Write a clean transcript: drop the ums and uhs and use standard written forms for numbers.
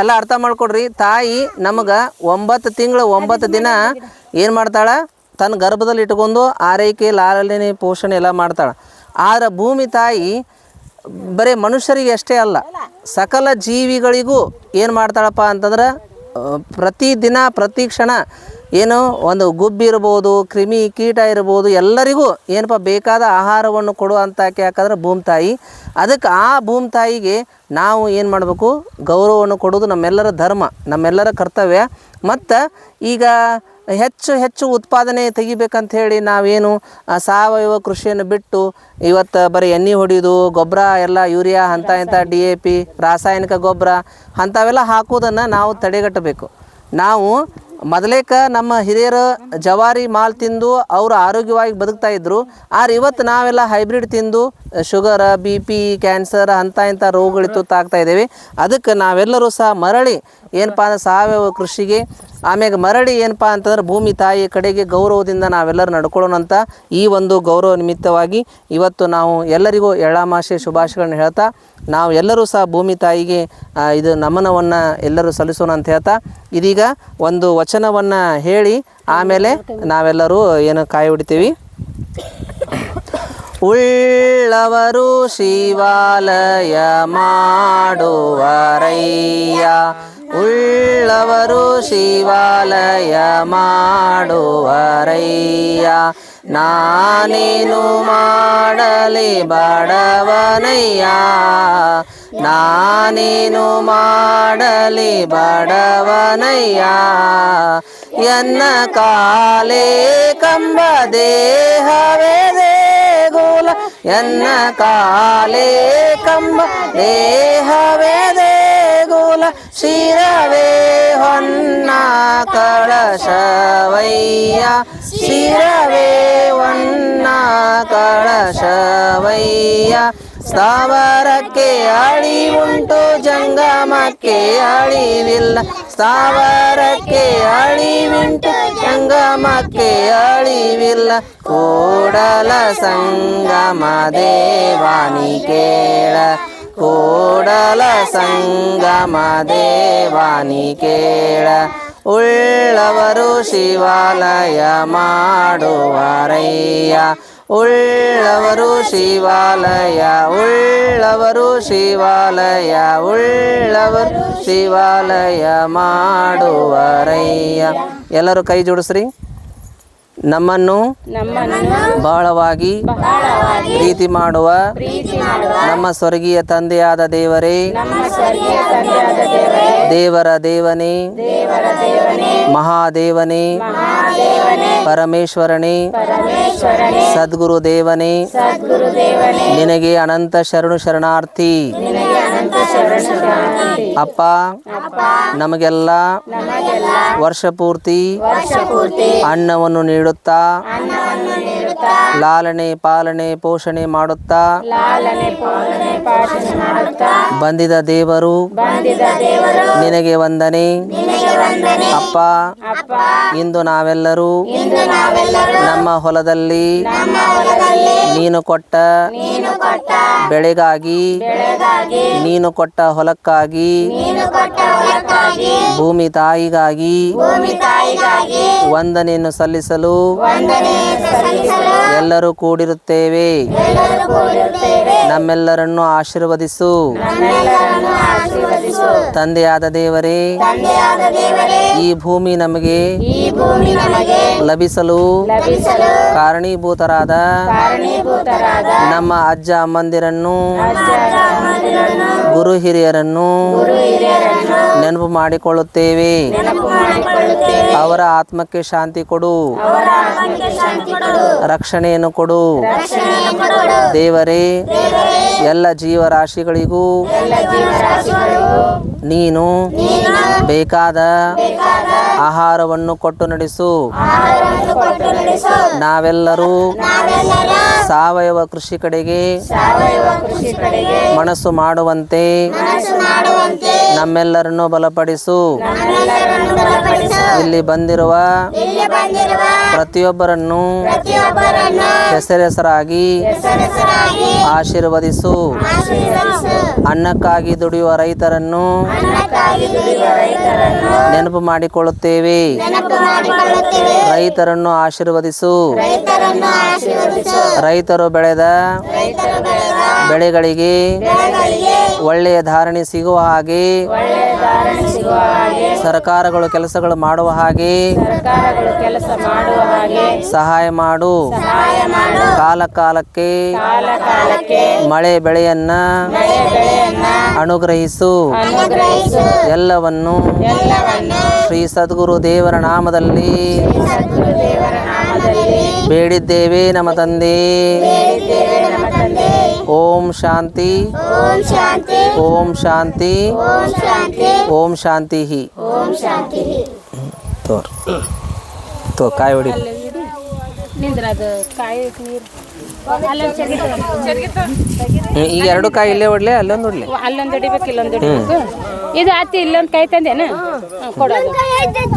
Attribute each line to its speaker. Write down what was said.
Speaker 1: ಎಲ್ಲ ಅರ್ಥ ಮಾಡ್ಕೊಡ್ರಿ. ತಾಯಿ ನಮಗೆ 9 ತಿಂಗಳು 9 ದಿನ ಏನು ಮಾಡ್ತಾಳೆ, ತನ್ನ ಗರ್ಭದಲ್ಲಿ ಇಟ್ಕೊಂಡು ಆರೈಕೆ ಲಾಲನೆ ಪೋಷಣೆ ಎಲ್ಲ ಮಾಡ್ತಾಳೆ. ಆದರೆ ಭೂಮಿ ತಾಯಿ ಬರೀ ಮನುಷ್ಯರಿಗೆ ಅಷ್ಟೇ ಅಲ್ಲ, ಸಕಲ ಜೀವಿಗಳಿಗೂ ಏನು ಮಾಡ್ತಾಳಪ್ಪ ಅಂತಂದ್ರೆ ಪ್ರತಿದಿನ ಪ್ರತಿ ಕ್ಷಣ ಏನು ಒಂದು ಗುಬ್ಬಿ ಇರ್ಬೋದು, ಕ್ರಿಮಿ ಕೀಟ ಇರ್ಬೋದು, ಎಲ್ಲರಿಗೂ ಏನಪ್ಪ ಬೇಕಾದ ಆಹಾರವನ್ನು ಕೊಡುವಂತಾಕೆ ಯಾಕಂದ್ರೆ ಭೂಮಿ ತಾಯಿ. ಅದಕ್ಕೆ ಆ ಭೂಮಿ ತಾಯಿಗೆ ನಾವು ಏನು ಮಾಡಬೇಕು, ಗೌರವವನ್ನು ಕೊಡೋದು ನಮ್ಮೆಲ್ಲರ ಧರ್ಮ, ನಮ್ಮೆಲ್ಲರ ಕರ್ತವ್ಯ. ಮತ್ತು ಈಗ ಹೆಚ್ಚು ಉತ್ಪಾದನೆ ತೆಗಿಬೇಕಂತ ಹೇಳಿ ನಾವೇನು ಸಾವಯವ ಕೃಷಿಯನ್ನು ಬಿಟ್ಟು ಇವತ್ತು ಬರೀ ಎಣ್ಣೆ ಹೊಡಿಯೋದು, ಗೊಬ್ಬರ ಎಲ್ಲ ಯೂರಿಯಾ ಇಂಥ DAP ರಾಸಾಯನಿಕ ಗೊಬ್ಬರ ಅಂಥವೆಲ್ಲ ಹಾಕೋದನ್ನು ನಾವು ತಡೆಗಟ್ಟಬೇಕು. ನಾವು ಮೊದಲೇಕ ನಮ್ಮ ಹಿರಿಯರು ಜವಾರಿ ಮಾಲ್ ತಿಂದು ಅವರು ಆರೋಗ್ಯವಾಗಿ ಬದುಕ್ತಾಯಿದ್ರು. ಆದ್ರೆ ಇವತ್ತು ನಾವೆಲ್ಲ ಹೈಬ್ರಿಡ್ ತಿಂದು ಶುಗರ, BP, ಕ್ಯಾನ್ಸರ್ ಇಂಥ ರೋಗಗಳು ತುತ್ತಾಗ್ತಾ ಇದ್ದೇವೆ. ಅದಕ್ಕೆ ನಾವೆಲ್ಲರೂ ಸಹ ಮರಳಿ ಏನಪ್ಪ ಅಂದ್ರೆ ಸಾವಯವ ಕೃಷಿಗೆ, ಆಮ್ಯಾಗ ಮರಳಿ ಏನಪ್ಪ ಅಂತಂದ್ರೆ ಭೂಮಿ ತಾಯಿಯ ಕಡೆಗೆ ಗೌರವದಿಂದ ನಾವೆಲ್ಲರೂ ನಡ್ಕೊಳ್ಳೋಣ ಅಂತ ಈ ಒಂದು ಗೌರವ ನಿಮಿತ್ತವಾಗಿ ಇವತ್ತು ನಾವು ಎಲ್ಲರಿಗೂ ಎಳ್ಳಾಮಾಸೆ ಶುಭಾಶಯಗಳನ್ನ ಹೇಳ್ತಾ ನಾವು ಎಲ್ಲರೂ ಸಹ ಭೂಮಿ ತಾಯಿಗೆ ಇದು ನಮನವನ್ನು ಎಲ್ಲರೂ ಸಲ್ಲಿಸೋಣ ಅಂತ ಹೇಳ್ತಾ ಇದೀಗ ಒಂದು ವಚನವನ್ನು ಹೇಳಿ ಆಮೇಲೆ ನಾವೆಲ್ಲರೂ ಏನು ಕಾಯಿ ಹೊಡಿತೀವಿ. ಉಳ್ಳವರು ಶಿವಾಲಯ ಮಾಡುವರಯ್ಯ, ಉಳ್ಳವರು ಶಿವಾಲಯ ಮಾಡುವರಯ್ಯ, ನಾನೇನು ಮಾಡಲಿ ಬಡವನಯ್ಯ, ನಾನೇನು ಮಾಡಲಿ ಬಡವನಯ್ಯ, ಎನ್ನ ಕಾಲೇ ಕಂಬ ದೇಹವೇ ದೇಗುಲ, ಎನ್ನ ಕಾಲೇ ಕಂಬ ದೇಹವೇ ದೇಗುಲ, ಶಿರವೇ ಹೊನ್ನ ಕಳಶವಯ್ಯ, ಶಿರವೇ ಹೊನ್ನ ಕಳಶವಯ್ಯ, ಸ್ಥಾವರಕ್ಕೆ ಅಳಿವುಂಟು ಜಂಗಮಕ್ಕೆ ಅಳಿವಿಲ್ಲ, ಸ್ಥಾವರಕ್ಕೆ ಅಳಿವುಂಟು ಜಂಗಮಕ್ಕೆ ಅಳಿವಿಲ್ಲ, ಕೂಡಲ ಸಂಗಮ ದೇವಾನಿ ಕೇಳ, ಕೂಡಲ ಸಂಗಮ ದೇವಾನಿ ಕೇಳ, ಉಳ್ಳವರು ಶಿವಾಲಯ ಮಾಡುವರಯ್ಯ, ಉಳ್ಳವರು ಶಿವಾಲಯ, ಉಳ್ಳವರು ಶಿವಾಲಯ, ಉಳ್ಳವರು ಶಿವಾಲಯ ಮಾಡುವರಯ್ಯ. ಎಲ್ಲರೂ ಕೈ ಜೋಡಿಸ್ರಿ. ನಮ್ಮನ್ನು ಬಹಳವಾಗಿ ಪ್ರೀತಿ ಮಾಡುವ ನಮ್ಮ ಸ್ವರ್ಗೀಯ ತಂದೆಯಾದ ದೇವರೇ, ದೇವರ ದೇವನೇ, ಮಹಾದೇವನೇ, ಪರಮೇಶ್ವರನೇ, ಸದ್ಗುರು ದೇವನೇ, ನಿನಗೆ ಅನಂತ ಶರಣು ಶರಣಾರ್ಥಿ. ಅಪ್ಪ, ನಮಗೆಲ್ಲ ವರ್ಷ ಪೂರ್ತಿ ಅನ್ನವನ್ನು ನೀಡುತ್ತಾ ಲಾಲನೆ ಪಾಲನೆ ಪೋಷಣೆ ಮಾಡುತ್ತಾ ಬಂದಿದ ದೇವರು ನಿನಗೆ ವಂದನೆ. ಅಪ್ಪ, ಇಂದು ನಾವೆಲ್ಲರೂ ನಮ್ಮ ಹೊಲದಲ್ಲಿ ನೀನು ಕೊಟ್ಟ ಬೆಳೆಗಾಗಿ, ನೀನು ಕೊಟ್ಟ ಹೊಲಕ್ಕಾಗಿ, ಭೂಮಿ ತಾಯಿಗಾಗಿ ವಂದನೆಯನ್ನು ಸಲ್ಲಿಸಲು ಎಲ್ಲರೂ ಕೂಡಿರುತ್ತೇವೆ. ನಮ್ಮೆಲ್ಲರನ್ನು ಆಶೀರ್ವದಿಸು. ತಂದೆಯಾದ ದೇವರೇ, ಈ ಭೂಮಿ ನಮಗೆ ಲಭಿಸಲು ಕಾರಣೀಭೂತರಾದ ನಮ್ಮ ಅಜ್ಜ ಅಮ್ಮಂದಿರನ್ನು, ಗುರು ಹಿರಿಯರನ್ನು ನೆನಪು ಮಾಡಿಕೊಳ್ಳುತ್ತೇವೆ. ಅವರ ಆತ್ಮಕ್ಕೆ ಶಾಂತಿ ಕೊಡು, ರಕ್ಷಣೆಯನ್ನು ಕೊಡು ದೇವರೇ. ಎಲ್ಲ ಜೀವರಾಶಿಗಳಿಗೂ ನೀನು ಬೇಕಾದ ಆಹಾರವನ್ನು ಕೊಟ್ಟು ನಡೆಸು. ನಾವೆಲ್ಲರೂ ಸಾವಯವ ಕೃಷಿ ಕಡೆಗೆ ಮನಸ್ಸು ಮಾಡುವಂತೆ ನಮ್ಮೆಲ್ಲರನ್ನು ಬಲಪಡಿಸು. ಇಲ್ಲಿ ಬಂದಿರುವ ಪ್ರತಿಯೊಬ್ಬರನ್ನು ಹೆಸರಾಗಿ ಆಶೀರ್ವದಿಸು. ಅನ್ನಕ್ಕಾಗಿ ದುಡಿಯುವ ರೈತರನ್ನು ನೆನಪು ಮಾಡಿಕೊಳ್ಳುತ್ತೇವೆ. ರೈತರನ್ನು ಆಶೀರ್ವದಿಸು. ರೈತರು ಬೆಳೆದ ಬೆಳೆಗಳಿಗೆ ಒಳ್ಳೆಯ ಧಾರಣೆ ಸಿಗುವ ಹಾಗೆ, ಸರ್ಕಾರಗಳು ಕೆಲಸಗಳು ಮಾಡುವ ಹಾಗೆ ಸಹಾಯ ಮಾಡು. ಕಾಲ ಕಾಲಕ್ಕೆ ಮಳೆ ಬೆಳೆಯನ್ನ ಅನುಗ್ರಹಿಸು. ಎಲ್ಲವನ್ನು ಶ್ರೀ ಸದ್ಗುರು ದೇವರ ನಾಮದಲ್ಲಿ ಬೇಡಿದ್ದೇವೆ ನಮ್ಮ ತಂದೆ. ಓಂ ಶಾಂತಿ ಓಂ ಶಾಂತಿ ಓಂ ಶಾಂತಿ. ತೋ ಕಾಯಿ ಹೊಡಿ. ಈಗ ಎರಡು ಕಾಯಿ ಇಲ್ಲೇ ಹೊಡ್ಲೆ, ಅಲ್ಲೊಂದು ಹೊಡ್ಲೆ.
Speaker 2: ಅಲ್ಲೊಂದು ಹೊಡಿಬೇಕು, ಇಲ್ಲೊಂದು ಹೊಡಿಬೇಕು. ಇದು ಆತಿ, ಇಲ್ಲೊಂದು ಕಾಯಿ ತಂದೇನ ಕೊಡೋದು.